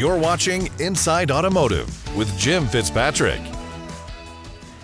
You're watching Inside Automotive with Jim Fitzpatrick.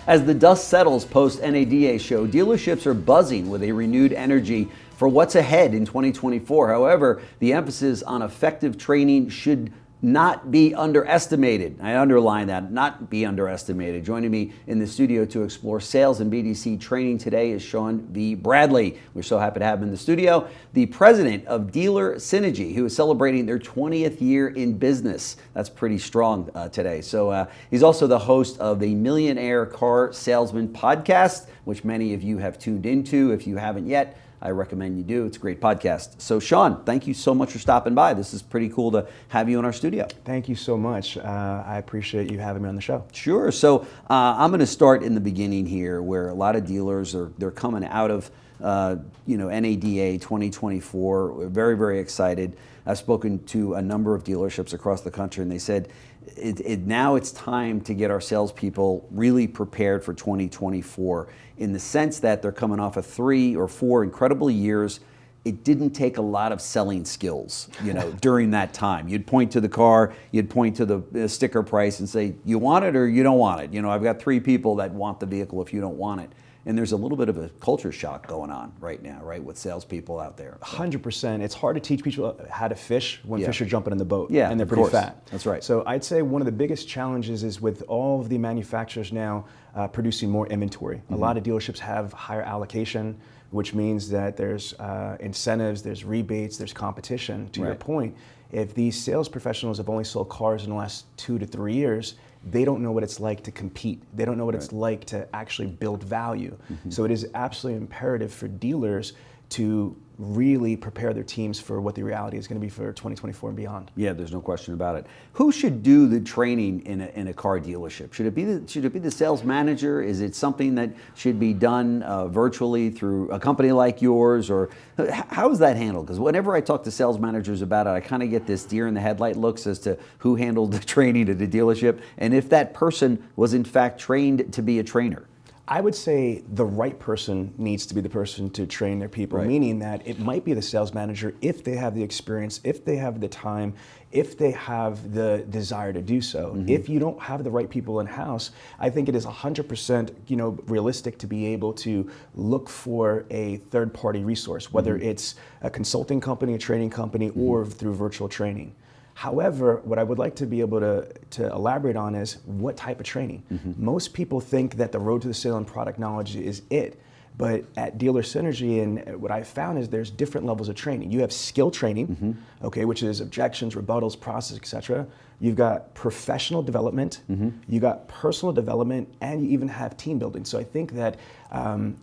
As the dust settles post-NADA show, dealerships are buzzing with a renewed energy for what's ahead in 2024. However, the emphasis on effective training should not be underestimated. I underline that, not be underestimated. Joining me in the studio to explore sales and BDC training today is Sean V. Bradley. We're so happy to have him in the studio. The president of Dealer Synergy, who is celebrating their 20th year in business. That's pretty strong today. So he's also the host of the Millionaire Car Salesman Podcast, which many of you have tuned into. If you haven't yet, I recommend you do. It's a great podcast. So Sean, thank you so much for stopping by. This is pretty cool to have you in our studio. Thank you so much. I appreciate you having me on the show. Sure. So I'm going to start in the beginning here, where a lot of dealers they're coming out of NADA 2024. We're very, very excited. I've spoken to a number of dealerships across the country, and they said now it's time to get our salespeople really prepared for 2024, in the sense that they're coming off of 3 or 4 incredible years. It didn't take a lot of selling skills, during that time. You'd point to the car, you'd point to the sticker price and say, you want it or you don't want it. I've got 3 people that want the vehicle if you don't want it. And there's a little bit of a culture shock going on right now, right, with salespeople out there. 100%. It's hard to teach people how to fish when fish are jumping in the boat, and they're pretty fat. That's right. So I'd say one of the biggest challenges is with all of the manufacturers now producing more inventory. Mm-hmm. A lot of dealerships have higher allocation, which means that there's incentives, there's rebates, there's competition. To your point, if these sales professionals have only sold cars in the last 2 to 3 years, they don't know what it's like to compete. They don't know what it's like to actually build value. Mm-hmm. So it is absolutely imperative for dealers to really prepare their teams for what the reality is going to be for 2024 and beyond. Yeah, there's no question about it. Who should do the training in a car dealership? Should it be the sales manager? Is it something that should be done virtually through a company like yours, or how is that handled? Because whenever I talk to sales managers about it, I kind of get this deer in the headlight looks as to who handled the training at the dealership, and if that person was in fact trained to be a trainer. I would say the right person needs to be the person to train their people, meaning that it might be the sales manager if they have the experience, if they have the time, if they have the desire to do so. Mm-hmm. If you don't have the right people in-house, I think it is 100% realistic to be able to look for a third-party resource, whether it's a consulting company, a training company, or through virtual training. However, what I would like to be able to elaborate on is what type of training. Mm-hmm. Most people think that the road to the sale and product knowledge is it. But at Dealer Synergy, and what I've found is there's different levels of training. You have skill training, which is objections, rebuttals, process, etc. You've got professional development, you got personal development, and you even have team building. So I think that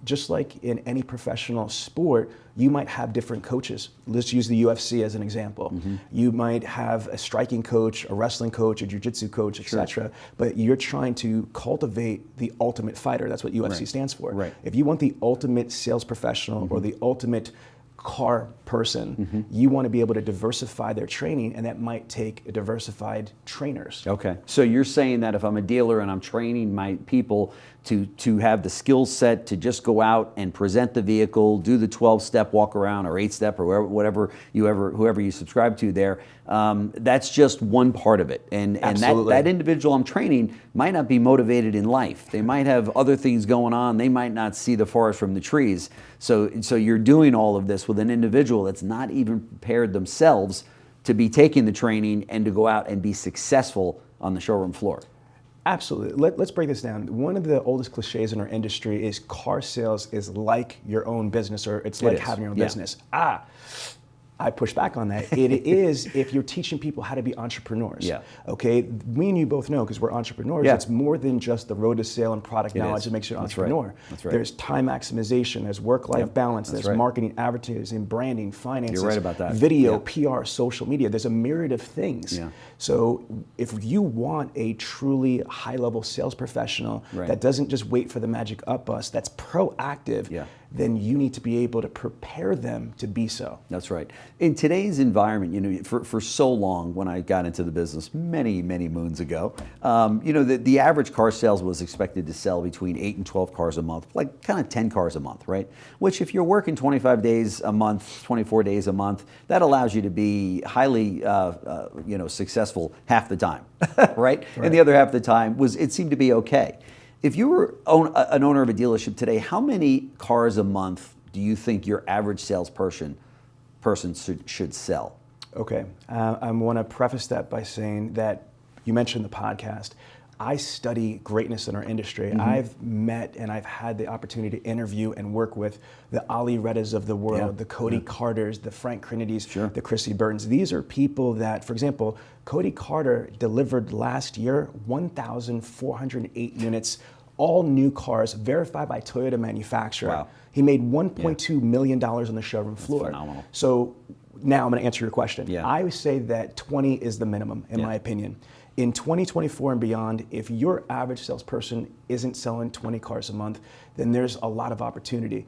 just like in any professional sport, you might have different coaches. Let's use the UFC as an example. You might have a striking coach, a wrestling coach, a jiu-jitsu coach, etc. But you're trying to cultivate the ultimate fighter. That's what UFC stands for. Right. If you want the ultimate sales professional or the ultimate car person, you want to be able to diversify their training, and that might take diversified trainers. Okay, so you're saying that if I'm a dealer and I'm training my people to have the skill set to just go out and present the vehicle, do the 12-step walk around or 8-step or whatever whoever you subscribe to there, that's just one part of it. And that individual I'm training might not be motivated in life. They might have other things going on. They might not see the forest from the trees. So you're doing all of this with an individual that's not even prepared themselves to be taking the training and to go out and be successful on the showroom floor. Absolutely. Let's break this down. One of the oldest cliches in our industry is car sales is like your own business, or it's like having your own business. I push back on that. It is if you're teaching people how to be entrepreneurs. Yeah. Okay. Me and you both know, because we're entrepreneurs, it's more than just the road to sale and product knowledge that makes you an entrepreneur. That's right. There's time maximization, there's work-life balance, there's marketing, advertising, branding, finances. You're right about that. Video, PR, social media. There's a myriad of things. Yeah. So if you want a truly high-level sales professional that doesn't just wait for the magic up bus, that's proactive, then you need to be able to prepare them to be so. That's right. In today's environment, for so long when I got into the business many, many moons ago, the average car sales was expected to sell between 8 and 12 cars a month, like kind of 10 cars a month, right? Which if you're working 25 days a month, 24 days a month, that allows you to be highly, successful half the time, right? And the other half of the time it seemed to be okay. If you were an owner of a dealership today, how many cars a month do you think your average salesperson should sell? Okay, I want to preface that by saying that you mentioned the podcast. I study greatness in our industry. I've met and I've had the opportunity to interview and work with the Ali Rettas of the world, the Cody Carters, the Frank Crinitys, the Chrissy Burtons. These are people that, for example, Cody Carter delivered last year 1,408 units, all new cars, verified by Toyota manufacturer. Wow. He made $1.2 million on the showroom floor. That's phenomenal. So now I'm going to answer your question. Yeah. I would say that 20 is the minimum, in my opinion. In 2024 and beyond, if your average salesperson isn't selling 20 cars a month, then there's a lot of opportunity.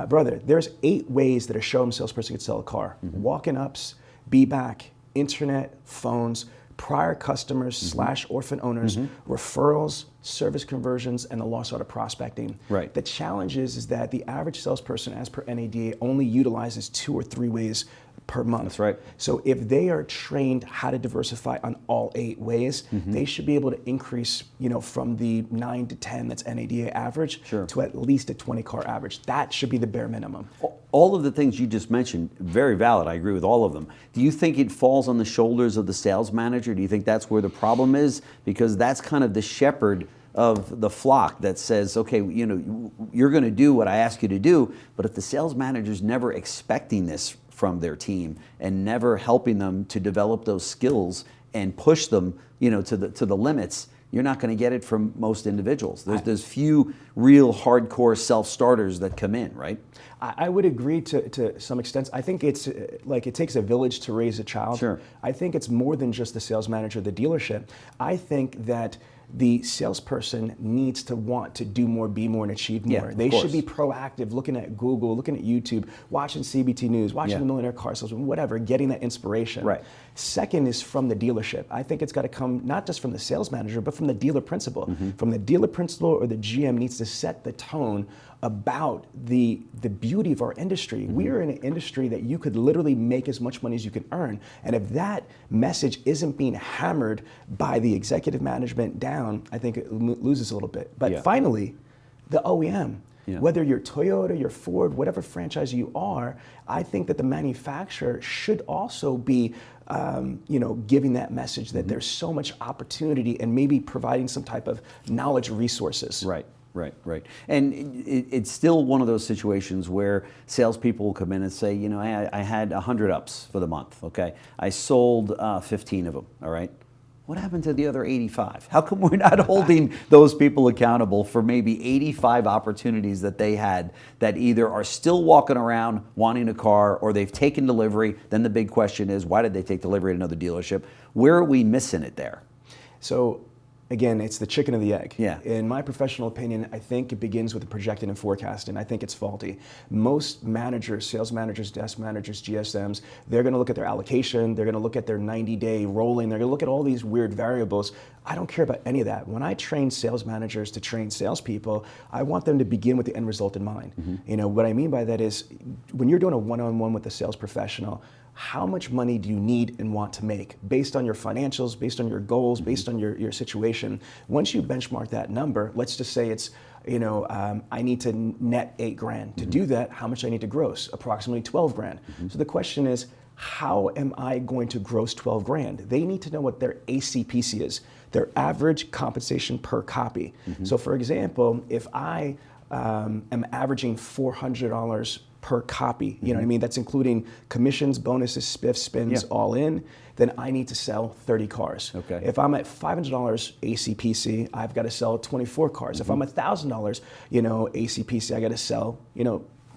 Brother, there's 8 ways that a showroom salesperson could sell a car. Walk-in ups, be-back, internet, phones, prior customers / orphan owners, referrals, service conversions, and the lost auto prospecting. Right. The challenge is that the average salesperson, as per NADA, only utilizes 2 or 3 ways per month. That's right. So if they are trained how to diversify on all 8 ways, they should be able to increase, from the 9 to 10 that's NADA average to at least a 20 car average. That should be the bare minimum. All of the things you just mentioned, very valid. I agree with all of them. Do you think it falls on the shoulders of the sales manager? Do you think that's where the problem is? Because that's kind of the shepherd of the flock that says, okay, you're going to do what I ask you to do, but if the sales manager's never expecting this from their team and never helping them to develop those skills and push them, to the limits, you're not going to get it from most individuals. There's few real hardcore self-starters that come in, right? I would agree to some extent. I think it's like it takes a village to raise a child. Sure. I think it's more than just the sales manager of the dealership. I think that the salesperson needs to want to do more, be more, and achieve more. They should be proactive, looking at Google, looking at YouTube, watching CBT News, watching the Millionaire Car Salesman, whatever, getting that inspiration. Right. Second is from the dealership. I think it's got to come not just from the sales manager, but from the dealer principal. From the dealer principal or the GM needs to set the tone about the beauty of our industry. We are in an industry that you could literally make as much money as you can earn. And if that message isn't being hammered by the executive management down, I think it loses a little bit. But finally, the OEM. Whether you're Toyota, you're Ford, whatever franchise you are, I think that the manufacturer should also be giving that message that there's so much opportunity and maybe providing some type of knowledge resources. Right. And it's still one of those situations where salespeople will come in and say, I had 100 ups for the month, okay? I sold 15 of them, all right? What happened to the other 85? How come we're not holding those people accountable for maybe 85 opportunities that they had that either are still walking around wanting a car or they've taken delivery? Then the big question is, why did they take delivery at another dealership? Where are we missing it there? So again, it's the chicken or the egg. Yeah. In my professional opinion, I think it begins with the projecting and forecasting. I think it's faulty. Most managers, sales managers, desk managers, GSMs, they're going to look at their allocation, they're going to look at their 90-day rolling, they're going to look at all these weird variables. I don't care about any of that. When I train sales managers to train salespeople, I want them to begin with the end result in mind. What I mean by that is when you're doing a one-on-one with a sales professional, how much money do you need and want to make based on your financials, based on your goals, based on your situation? Once you benchmark that number, let's just say it's, I need to net $8,000. To do that, how much I need to gross? Approximately $12,000. So the question is, how am I going to gross $12,000? They need to know what their ACPC is, their average compensation per copy. So for example, if I am averaging $400 per copy, you know what I mean? That's including commissions, bonuses, spiffs, spins, all in. Then I need to sell 30 cars. Okay. If I'm at $500 ACPC, I've got to sell 24 cars. If I'm at $1,000, ACPC, I got to sell,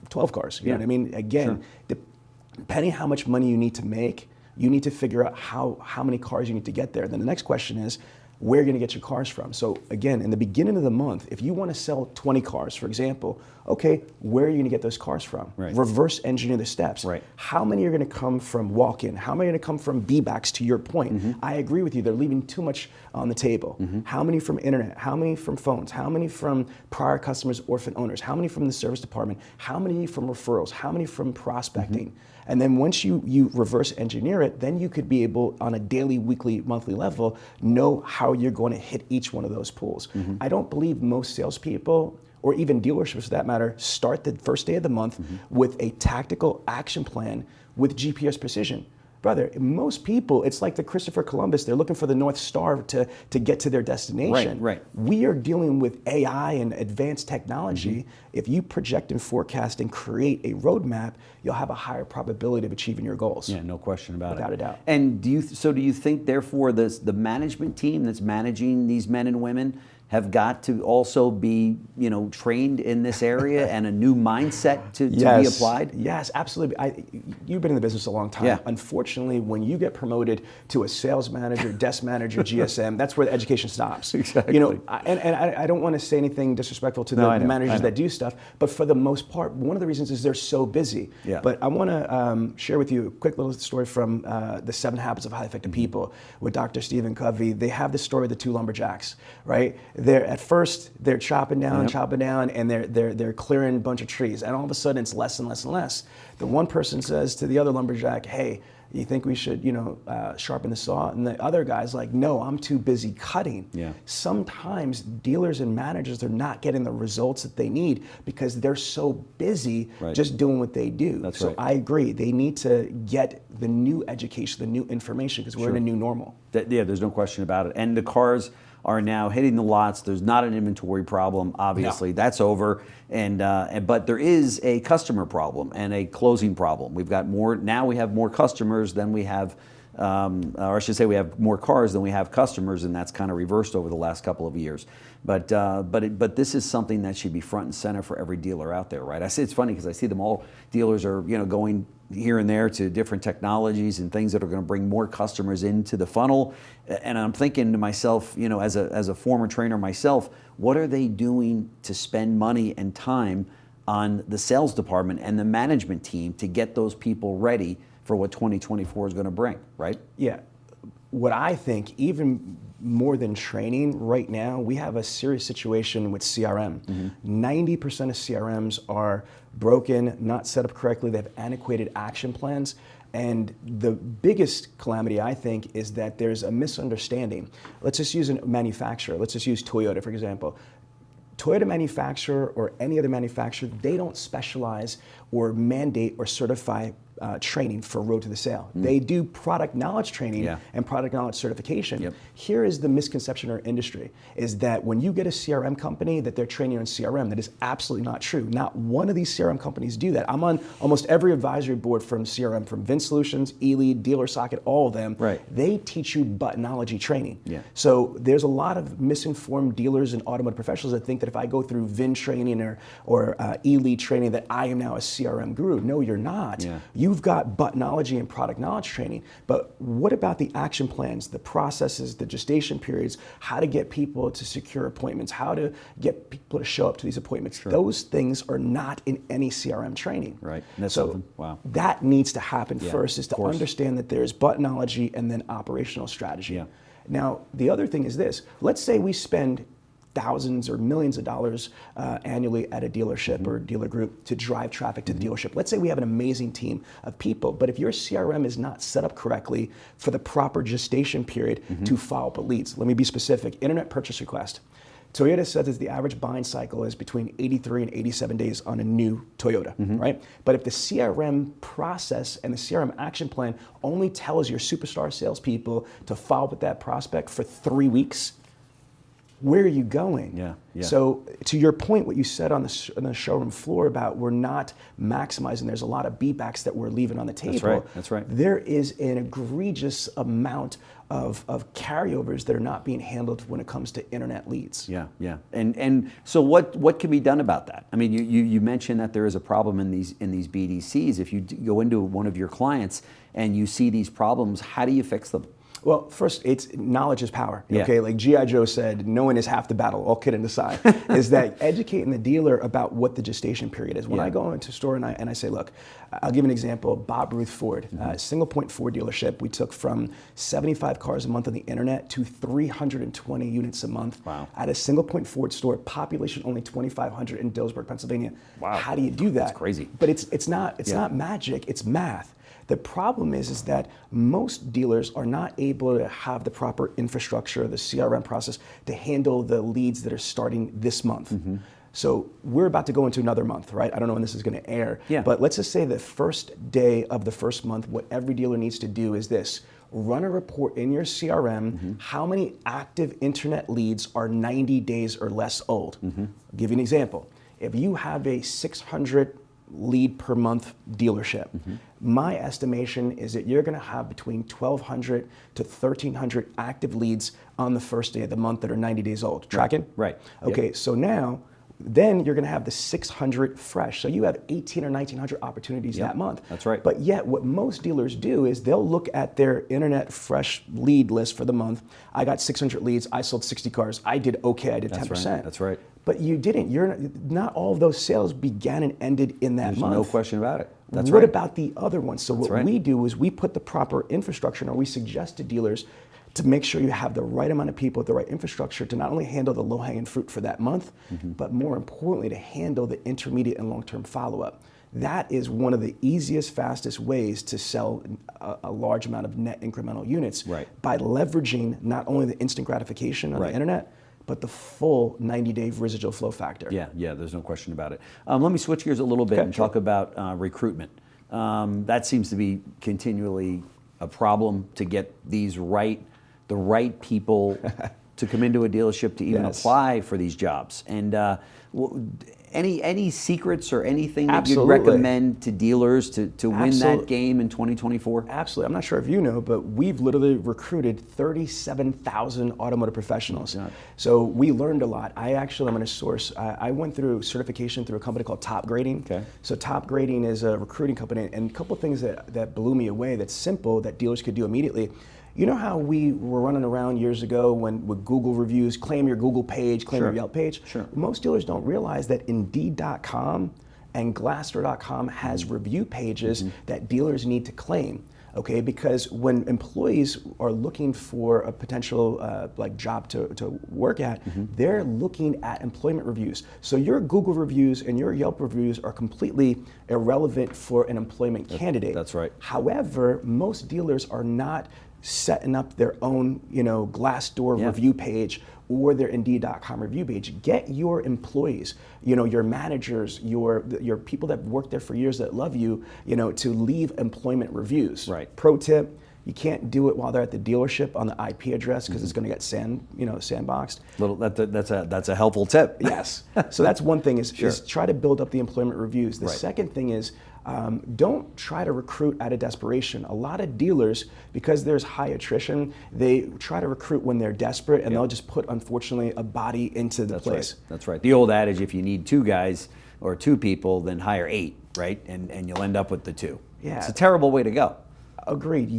12 cars. You know what I mean? Again, depending how much money you need to make, you need to figure out how many cars you need to get there. Then the next question is, where you're going to get your cars from. So again, in the beginning of the month, if you want to sell 20 cars, for example, okay, where are you going to get those cars from? Right. Reverse engineer the steps. Right. How many are going to come from walk-in? How many are going to come from B-backs, to your point? I agree with you. They're leaving too much on the table. How many from internet? How many from phones? How many from prior customers, orphan owners? How many from the service department? How many from referrals? How many from prospecting? And then once you reverse engineer it, then you could be able, on a daily, weekly, monthly level, know how you're going to hit each one of those pools. I don't believe most salespeople, or even dealerships for that matter, start the first day of the month with a tactical action plan with GPS precision. Brother, most people, it's like the Christopher Columbus, they're looking for the North Star to get to their destination. Right. We are dealing with AI and advanced technology. If you project and forecast and create a roadmap, you'll have a higher probability of achieving your goals. Yeah, no question about it. Without a doubt. And do you think, therefore, the management team that's managing these men and women have got to also be, trained in this area and a new mindset to be applied? Yes, absolutely. You've been in the business a long time. Yeah. Unfortunately, when you get promoted to a sales manager, desk manager, GSM, that's where the education stops. Exactly. I don't want to say anything disrespectful to the managers that do stuff, but for the most part, one of the reasons is they're so busy. Yeah. But I want to share with you a quick little story from the 7 Habits of Highly Effective People with Dr. Stephen Covey. They have the story of the 2 lumberjacks, right? At first they're chopping down, and they're clearing a bunch of trees, and all of a sudden it's less and less and less. The one person says to the other lumberjack, "Hey, you think we should, sharpen the saw?" And the other guy's like, "No, I'm too busy cutting." Yeah. Sometimes dealers and managers, they're not getting the results that they need because they're so busy just doing what they do. That's so right. I agree. They need to get the new education, the new information, because we're in a new normal. There's no question about it. And the cars are now hitting the lots. There's not an inventory problem, obviously. No. That's over. But there is a customer problem and a closing problem. We've got more, now we have more customers than we have, or I should say we have more cars than we have customers, and that's kind of reversed over the last couple of years. But this is something that should be front and center for every dealer out there, right? I say it's funny because I see them all, dealers are going here and there to different technologies and things that are going to bring more customers into the funnel. And I'm thinking to myself, as a former trainer myself, what are they doing to spend money and time on the sales department and the management team to get those people ready for what 2024 is going to bring, right? Yeah. What I think, even more than training right now, we have a serious situation with CRM. 90% of CRMs are broken, not set up correctly. They have antiquated action plans. And the biggest calamity, I think, is that there's a misunderstanding. Let's just use a manufacturer. Let's just use Toyota, for example. Toyota manufacturer or any other manufacturer, they don't specialize or mandate or certify training for road to the sale. They do product knowledge training and product knowledge certification. Yep. Here is the misconception in our industry, is that when you get a CRM company that they're training on CRM. That is absolutely not true. Not one of these CRM companies do that. I'm on almost every advisory board from CRM, from Vin Solutions, eLead, Dealer Socket, all of them. Right. They teach you buttonology training. Yeah. So there's a lot of misinformed dealers and automotive professionals that think that if I go through Vin training or eLead training that I am now a CRM guru. No, you're not. Yeah. You've got buttonology and product knowledge training, but what about the action plans, the processes, the gestation periods, how to get people to secure appointments, how to get people to show up to these appointments? Sure. Those things are not in any CRM training. Right. That's so something. Wow. That needs to happen first, is to understand that there's buttonology and then operational strategy. Yeah. Now, the other thing is this. Let's say we spend thousands or millions of dollars annually at a dealership or dealer group to drive traffic to the dealership. Let's say we have an amazing team of people, but if your CRM is not set up correctly for the proper gestation period to follow up with leads, let me be specific. Internet purchase request. Toyota says that the average buying cycle is between 83 and 87 days on a new Toyota, right? But if the CRM process and the CRM action plan only tells your superstar salespeople to follow up with that prospect for 3 weeks, where are you going? Yeah. So to your point, what you said on the showroom floor about we're not maximizing, there's a lot of beatbacks that we're leaving on the table. That's right. There is an egregious amount of carryovers that are not being handled when it comes to internet leads. Yeah. And so what can be done about that? I mean, you mentioned that there is a problem in these BDCs. If you go into one of your clients and you see these problems, how do you fix them? Well, first, it's knowledge is power. Yeah. Okay, like G.I. Joe said, knowing is half the battle. All kidding aside, is that educating the dealer about what the gestation period is. When I go into a store and I say, look, I'll give you an example. Bob Ruth Ford, single point Ford dealership. We took from 75 cars a month on the internet to 320 units a month at a single point Ford store. Population only 2,500 in Dillsburg, Pennsylvania. Wow. How do you do that? That's crazy. But it's not magic. It's math. The problem is that most dealers are not able to have the proper infrastructure, the CRM process to handle the leads that are starting this month. So we're about to go into another month, right? I don't know when this is going to air, but let's just say the first day of the first month, what every dealer needs to do is this: run a report in your CRM, how many active internet leads are 90 days or less old. I'll give you an example. If you have a 600 lead per month dealership, my estimation is that you're going to have between 1,200 to 1,300 active leads on the first day of the month that are 90 days old. Tracking? Right. Okay, so now, then you're going to have the 600 fresh. So you have 1,800 or 1,900 opportunities that month. That's right. But yet what most dealers do is they'll look at their internet fresh lead list for the month. I got 600 leads. I sold 60 cars. I did okay. I did 10%. That's right. But you didn't. Not all of those sales began and ended in that month. No question about it. That's what right. about the other ones? So That's what right. we do is we put the proper infrastructure, or we suggest to dealers to make sure you have the right amount of people with the right infrastructure to not only handle the low-hanging fruit for that month, but more importantly, to handle the intermediate and long-term follow-up. That is one of the easiest, fastest ways to sell a large amount of net incremental units by leveraging not only the instant gratification on the internet, but the full 90-day residual flow factor. Yeah, there's no question about it. Let me switch gears a little bit and talk about recruitment. That seems to be continually a problem to get the right people to come into a dealership to even apply for these jobs. And any secrets or anything that you'd recommend to dealers to win that game in 2024? Absolutely. I'm not sure if you know, but we've literally recruited 37,000 automotive professionals. So we learned a lot. I'm going to source. I went through certification through a company called Top Grading. So Top Grading is a recruiting company, and a couple of things that blew me away that's simple that dealers could do immediately. You know how we were running around years ago with Google reviews, claim your Google page, claim your Yelp page? Most dealers don't realize that Indeed.com and Glassdoor.com has review pages that dealers need to claim. Okay, because when employees are looking for a potential job to work at, they're looking at employment reviews. So your Google reviews and your Yelp reviews are completely irrelevant for an employment candidate. That's right. However, most dealers are not setting up their own, Glassdoor review page or their Indeed.com review page. Get your employees, your managers, your people that work there for years that love you, to leave employment reviews. Pro tip: you can't do it while they're at the dealership on the IP address because it's going to get sandboxed. That's a helpful tip. Yes. So that's one thing is try to build up the employment reviews. The second thing is don't try to recruit out of desperation. A lot of dealers, because there's high attrition, they try to recruit when they're desperate, and they'll just put, unfortunately, a body into the place. That's right. The old adage: if you need 2 guys or 2 people, then hire 8, right? And you'll end up with the 2. It's a terrible way to go. Agreed.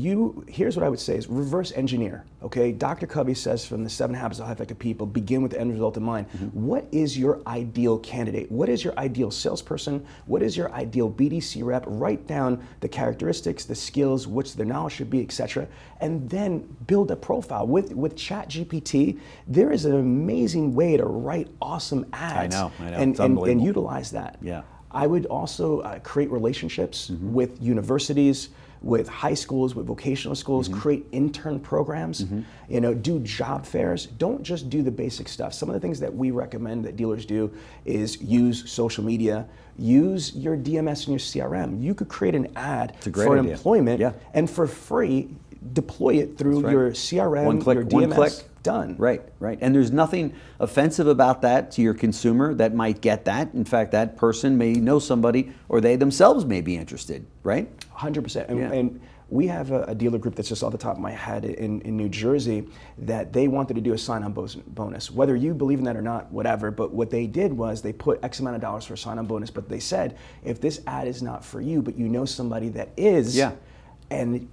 Here's what I would say is reverse engineer. Okay, Dr. Covey says from the 7 Habits of Highly Effective People, begin with the end result in mind. What is your ideal candidate? What is your ideal salesperson? What is your ideal BDC rep? Write down the characteristics, the skills, which their knowledge should be, etc., and then build a profile. With ChatGPT, there is an amazing way to write awesome ads. I know. And utilize that. I would also create relationships with universities, with high schools, with vocational schools, create intern programs, do job fairs. Don't just do the basic stuff. Some of the things that we recommend that dealers do is use social media, use your DMS and your CRM. You could create an ad for employment and for free, deploy it through your CRM, your DMS. One click. Done. Right. And there's nothing offensive about that to your consumer that might get that. In fact, that person may know somebody, or they themselves may be interested, right? 100%. And we have a dealer group that's just off the top of my head in New Jersey that they wanted to do a sign-on bonus. Whether you believe in that or not, whatever, but what they did was they put X amount of dollars for a sign-on bonus, but they said, if this ad is not for you, but you know somebody that is, and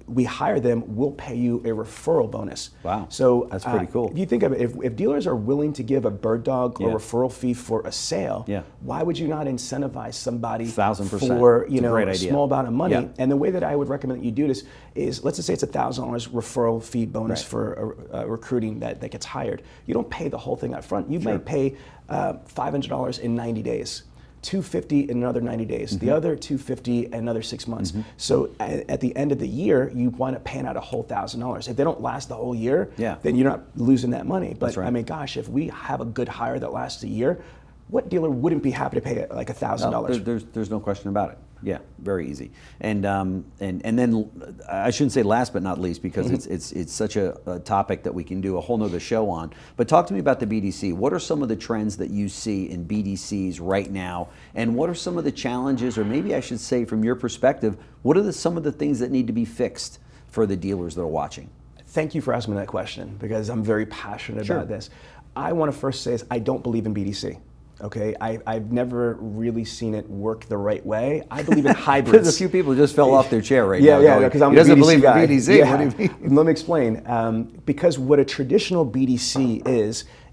we hire them, we'll pay you a referral bonus. Wow. So that's pretty cool. If you think of it, if dealers are willing to give a bird dog or Yeah. referral fee for a sale, Yeah. why would you not incentivize somebody 1,000%. for It's a great a idea. small amount of money? Yeah. And the way that I would recommend that you do this is, let's just say it's $1,000 referral fee bonus Right. for a recruiting that gets hired. You don't pay the whole thing up front. You might pay $500 in 90 days. $250 in another 90 days, the other $250 in another 6 months. So at the end of the year, you wind up paying out a whole $1,000. If they don't last the whole year, then you're not losing that money. But That's right. I mean, gosh, if we have a good hire that lasts a year, what dealer wouldn't be happy to pay like $1,000? There's no question about it. Yeah, very easy. And then I shouldn't say last but not least, because it's such a topic that we can do a whole nother show on. But talk to me about the BDC. What are some of the trends that you see in BDCs right now, and what are some of the challenges, or maybe I should say from your perspective, what are some of the things that need to be fixed for the dealers that are watching? Thank you for asking me that question, because I'm very passionate about this. I want to first say is I don't believe in BDC. Okay, I've never really seen it work the right way. I believe in hybrids. There's a few people just fell off their chair right now. Yeah, because I'm a BDC doesn't believe guy. in BDC. Yeah. What do you mean? Let me explain. Because what a traditional BDC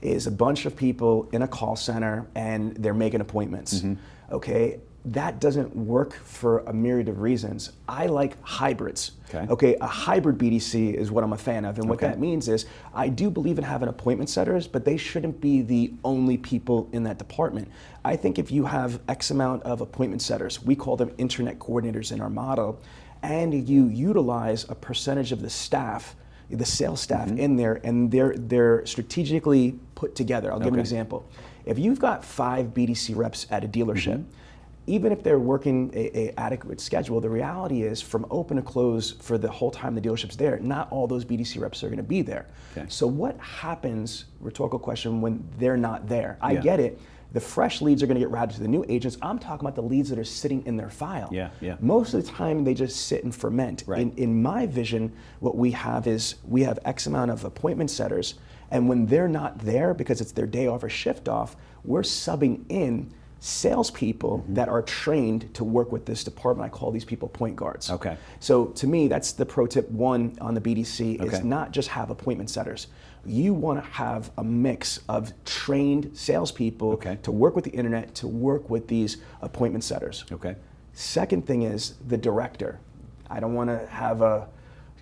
is a bunch of people in a call center and they're making appointments. Okay, that doesn't work for a myriad of reasons. I like hybrids. Okay, a hybrid BDC is what I'm a fan of, and what that means is I do believe in having appointment setters, but they shouldn't be the only people in that department. I think if you have X amount of appointment setters, we call them internet coordinators in our model, and you utilize a percentage of the staff, the sales staff in there, and they're strategically put together. I'll give an example. If you've got 5 BDC reps at a dealership, even if they're working a adequate schedule, the reality is from open to close for the whole time the dealership's there, not all those BDC reps are going to be there. So what happens, rhetorical question, when they're not there? I get it. The fresh leads are going to get routed to the new agents. I'm talking about the leads that are sitting in their file. Most of the time they just sit and ferment. In my vision, what we have is we have X amount of appointment setters, and when they're not there because it's their day off or shift off, we're subbing in salespeople that are trained to work with this department. I call these people point guards. So to me, that's the pro tip 1 on the BDC is not just have appointment setters. You want to have a mix of trained salespeople to work with the internet, to work with these appointment setters. Second thing is the director. I don't want to have a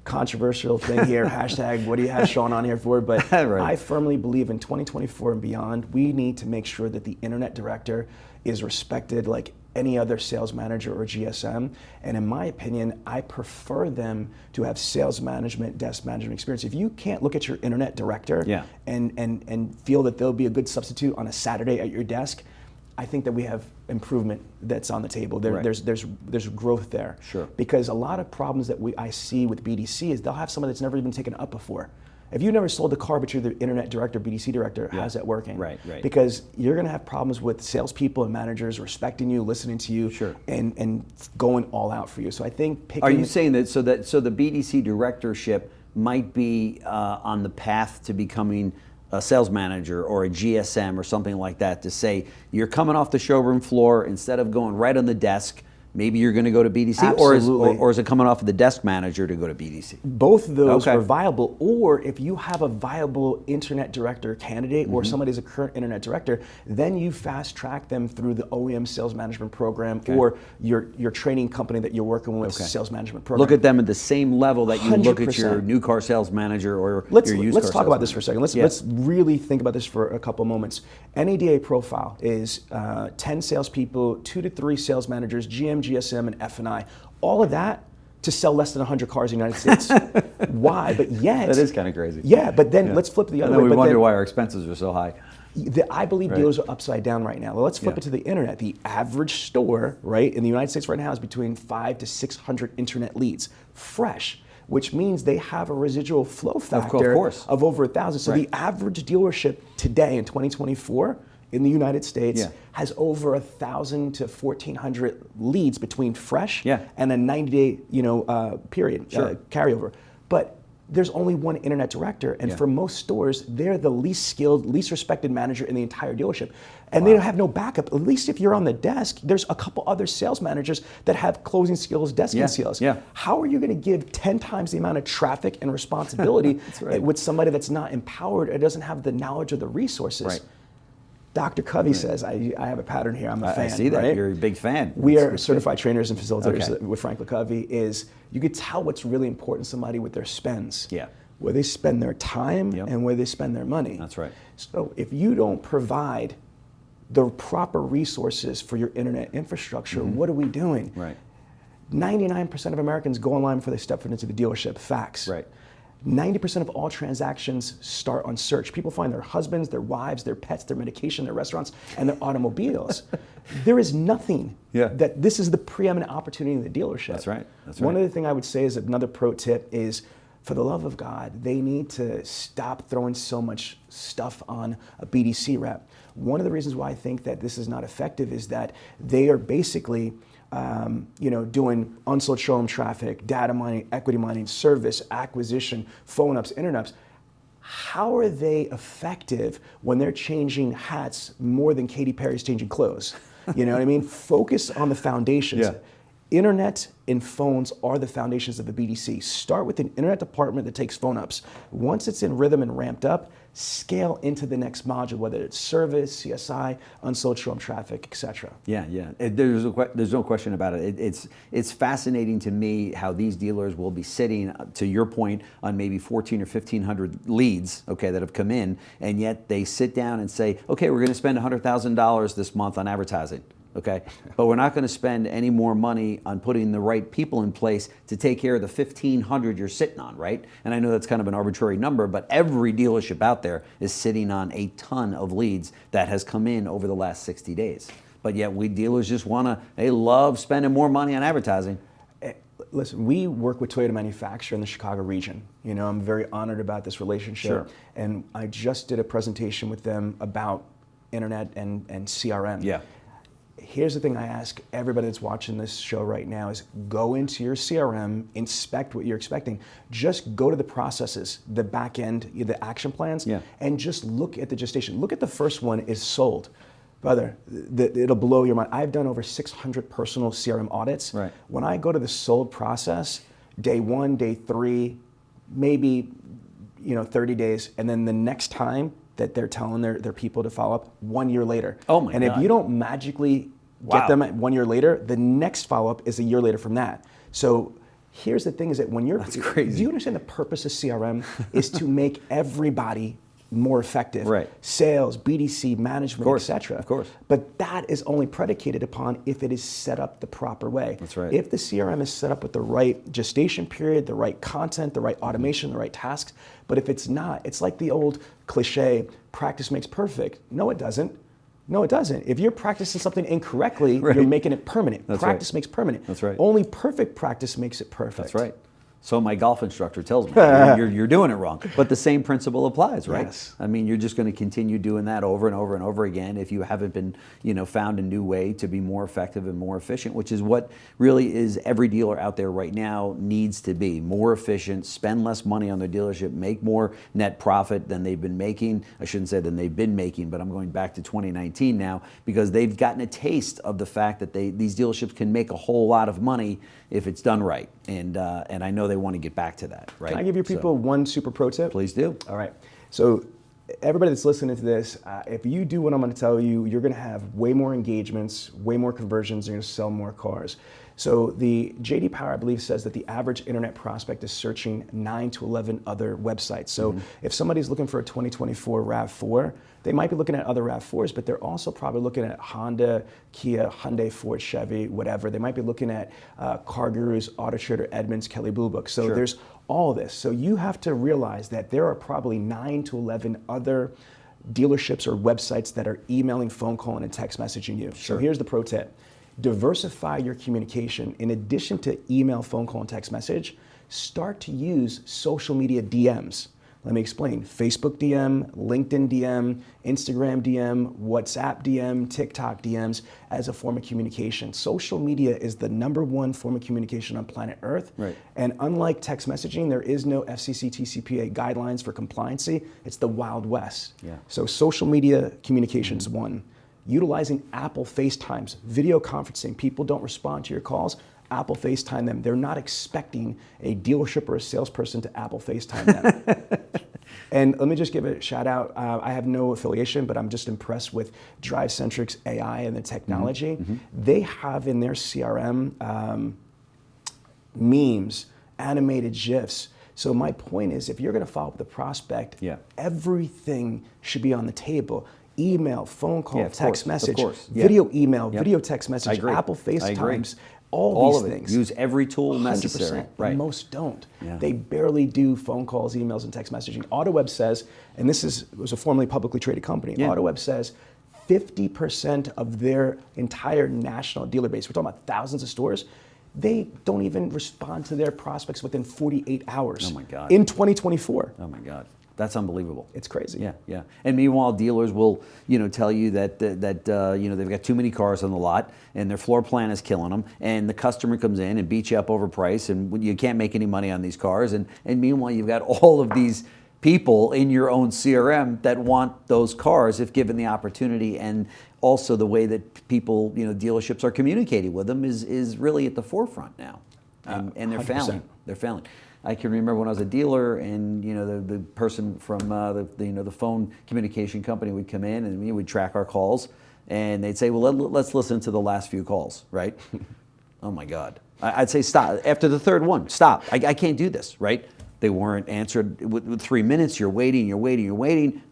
controversial thing here, hashtag what do you have Sean on here for, but I firmly believe in 2024 and beyond, we need to make sure that the internet director is respected like any other sales manager or GSM. And in my opinion, I prefer them to have sales management, desk management experience. If you can't look at your internet director and feel that they'll be a good substitute on a Saturday at your desk, I think that we have improvement that's on the table. There's growth there. Because a lot of problems that I see with BDC is they'll have someone that's never even taken up before. If you never sold a car, but you're the internet director, BDC director, how's that working? Because you're going to have problems with salespeople and managers respecting you, listening to you, and going all out for you. So I think picking. Are you saying that so the BDC directorship might be on the path to becoming a sales manager or a GSM or something like that, to say you're coming off the showroom floor, instead of going right on the desk, maybe you're going to go to BDC, or is it coming off of the desk manager to go to BDC? Both of those are viable, or if you have a viable internet director candidate or somebody who's a current internet director, then you fast track them through the OEM sales management program or your training company that you're working with sales management program. Look at them at the same level that you 100%. Look at your new car sales manager or your used car Let's talk about this manager. for a second. Let's really think about this for a couple moments. NADA profile is 10 salespeople, 2 to 3 sales managers, GM, GSM, and F&I. All of that to sell less than 100 cars in the United States. Why? But yet... That is kind of crazy. Yeah, but then let's flip it the other way. And then we wonder why our expenses are so high. I believe dealers are upside down right now. Well, let's flip it to the internet. The average store, in the United States right now is between 500 to 600 internet leads, fresh, which means they have a residual flow factor of over 1,000. So the average dealership today in 2024 in the United States has over 1,000 to 1,400 leads between fresh and a 90-day, period carryover. But there's only one internet director. And for most stores, they're the least skilled, least respected manager in the entire dealership. And they don't have no backup. At least if you're on the desk, there's a couple other sales managers that have closing skills, desking skills. How are you going to give 10 times the amount of traffic and responsibility with somebody that's not empowered or doesn't have the knowledge or the resources? Dr. Covey says, I have a pattern here, I'm a fan. I see that, you're a big fan. We are certified trainers and facilitators with Franklin Covey. Is you could tell what's really important to somebody with their spends. Where they spend their time and where they spend their money. That's right. So if you don't provide the proper resources for your internet infrastructure, what are we doing? 99% of Americans go online before they step foot into the dealership. Facts. 90% of all transactions start on search. People find their husbands, their wives, their pets, their medication, their restaurants, and their automobiles. There is nothing that this is the preeminent opportunity in the dealership. That's right. One other thing I would say is another pro tip is, for the love of God, they need to stop throwing so much stuff on a BDC rep. One of the reasons why I think that this is not effective is that they are basically doing unsold showroom traffic, data mining, equity mining, service, acquisition, phone ups, internet ups. How are they effective when they're changing hats more than Katy Perry's changing clothes? You know what I mean? Focus on the foundations. Internet and phones are the foundations of a BDC. Start with an internet department that takes phone ups. Once it's in rhythm and ramped up, scale into the next module, whether it's service, CSI, unsold showroom traffic, etc. There's no question about it. It's fascinating to me how these dealers will be sitting, to your point, on maybe 1,400 or 1,500 leads, that have come in, and yet they sit down and say, okay, we're going to spend $100,000 this month on advertising. But we're not going to spend any more money on putting the right people in place to take care of the 1,500 you're sitting on, right? And I know that's kind of an arbitrary number, but every dealership out there is sitting on a ton of leads that has come in over the last 60 days. But yet we dealers just they love spending more money on advertising. Listen, we work with Toyota manufacturer in the Chicago region. I'm very honored about this relationship. And I just did a presentation with them about internet and CRM. Here's the thing I ask everybody that's watching this show right now is go into your CRM, inspect what you're expecting. Just go to the processes, the back end, the action plans, and just look at the gestation. Look at the first one is sold. Brother, it'll blow your mind. I've done over 600 personal CRM audits. When I go to the sold process, day 1, day 3, maybe 30 days, and then the next time that they're telling their people to follow up 1 year later. And if you don't magically get them at 1 year later, the next follow-up is a year later from that. So here's the thing is that when That's crazy. Do you understand the purpose of CRM is to make everybody more effective? Sales, BDC, management, etc. Of course. But that is only predicated upon if it is set up the proper way. If the CRM is set up with the right gestation period, the right content, the right automation, the right tasks, but if it's not, it's like the old cliche, practice makes perfect. No, it doesn't. If you're practicing something incorrectly, you're making it permanent. Practice makes permanent. Only perfect practice makes it perfect. That's right. So my golf instructor tells me you're doing it wrong. But the same principle applies, right? Yes. I mean, you're just going to continue doing that over and over and over again if you haven't been, found a new way to be more effective and more efficient, which is what really is every dealer out there right now needs to be. More efficient, spend less money on their dealership, make more net profit than they've been making. I shouldn't say than they've been making, but I'm going back to 2019 now because they've gotten a taste of the fact that these dealerships can make a whole lot of money if it's done right. And I know they want to get back to that, right? Can I give your people one super pro tip? Please do. All right. So everybody that's listening to this, if you do what I'm going to tell you, you're going to have way more engagements, way more conversions, you're going to sell more cars. So the JD Power, I believe, says that the average internet prospect is searching 9 to 11 other websites. So if somebody's looking for a 2024 RAV4, they might be looking at other RAV4s, but they're also probably looking at Honda, Kia, Hyundai, Ford, Chevy, whatever. They might be looking at Car Gurus, Auto Trader, Edmunds, Kelley Blue Book. So there's all this. So you have to realize that there are probably 9 to 11 other dealerships or websites that are emailing, phone calling, and text messaging you. So here's the pro tip. Diversify your communication. In addition to email, phone call, and text message, start to use social media DMs. Let me explain. Facebook DM, LinkedIn DM, Instagram DM, WhatsApp DM, TikTok DMs as a form of communication. Social media is the #1 form of communication on planet Earth. Right. And unlike text messaging, there is no FCC TCPA guidelines for compliancy. It's the Wild West. Yeah. So social media communication is one. Utilizing Apple FaceTimes, video conferencing. People don't respond to your calls. Apple FaceTime them. They're not expecting a dealership or a salesperson to Apple FaceTime them. And let me just give a shout out. I have no affiliation, but I'm just impressed with DriveCentric's AI and the technology. They have in their CRM memes, animated GIFs. So my point is, if you're going to follow up with a prospect, everything should be on the table. Email, phone call, text message, video email, video text message, Apple FaceTimes. All these things. Use every tool necessary. Right. Most don't. They barely do phone calls, emails, and text messaging. AutoWeb says, and it was a formerly publicly traded company, AutoWeb says 50% of their entire national dealer base, we're talking about thousands of stores, they don't even respond to their prospects within 48 hours. Oh my God. In 2024. Oh my God. That's unbelievable. It's crazy. Yeah. And meanwhile, dealers will, tell you that they've got too many cars on the lot, and their floor plan is killing them, and the customer comes in and beats you up over price, and you can't make any money on these cars, and meanwhile, you've got all of these people in your own CRM that want those cars if given the opportunity, and also the way that people, dealerships are communicating with them is really at the forefront now, and they're 100%. failing. They're failing. I can remember when I was a dealer, and the person from the phone communication company would come in, and we would track our calls, and they'd say, "Well, let's listen to the last few calls," right? Oh my God! I'd say stop after the third one. Stop! I can't do this, right? They weren't answered with 3 minutes. You're waiting.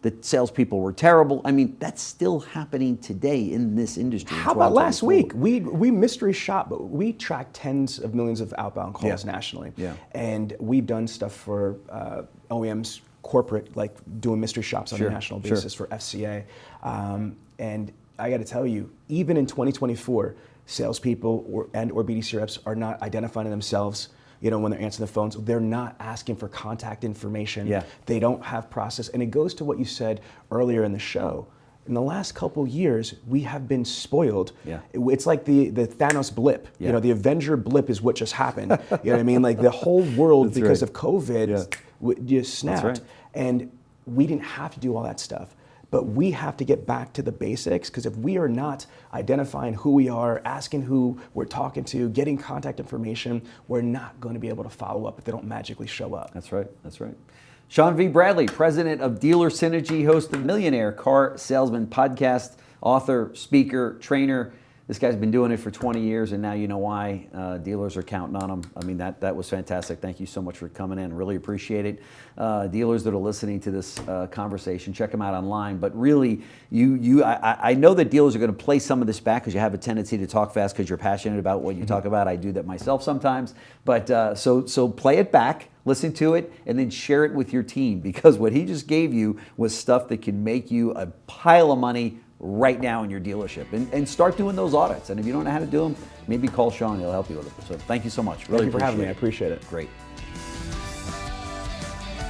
The salespeople were terrible. I mean, that's still happening today in this industry. How about last week? We mystery shop, but we track tens of millions of outbound calls nationally. Yeah. And we've done stuff for OEMs, corporate, like doing mystery shops on a national basis for FCA. And I got to tell you, even in 2024, salespeople or BDC reps are not identifying themselves. When they're answering the phones, they're not asking for contact information. Yeah. They don't have process. And it goes to what you said earlier in the show. In the last couple years, we have been spoiled. Yeah. It's like the Thanos blip. Yeah. The Avenger blip is what just happened. You know what I mean? Like the whole world, because of COVID, just snapped. That's right. And we didn't have to do all that stuff. But we have to get back to the basics, because if we are not identifying who we are, asking who we're talking to, getting contact information, we're not going to be able to follow up if they don't magically show up. That's right. Sean V. Bradley, president of Dealer Synergy, host of Millionaire Car Salesman Podcast, author, speaker, trainer. This guy's been doing it for 20 years, and now you know why. Dealers are counting on him. I mean, that was fantastic. Thank you so much for coming in. Really appreciate it. Dealers that are listening to this conversation, check them out online. But really, I know that dealers are going to play some of this back because you have a tendency to talk fast because you're passionate about what you talk about. I do that myself sometimes. But so play it back, listen to it, and then share it with your team, because what he just gave you was stuff that can make you a pile of money right now in your dealership, and start doing those audits. And if you don't know how to do them, maybe call Sean, he'll help you with it. So thank you so much. Really Thank you for having me. I appreciate it. Great.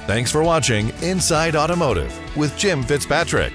Thanks for watching Inside Automotive with Jim Fitzpatrick.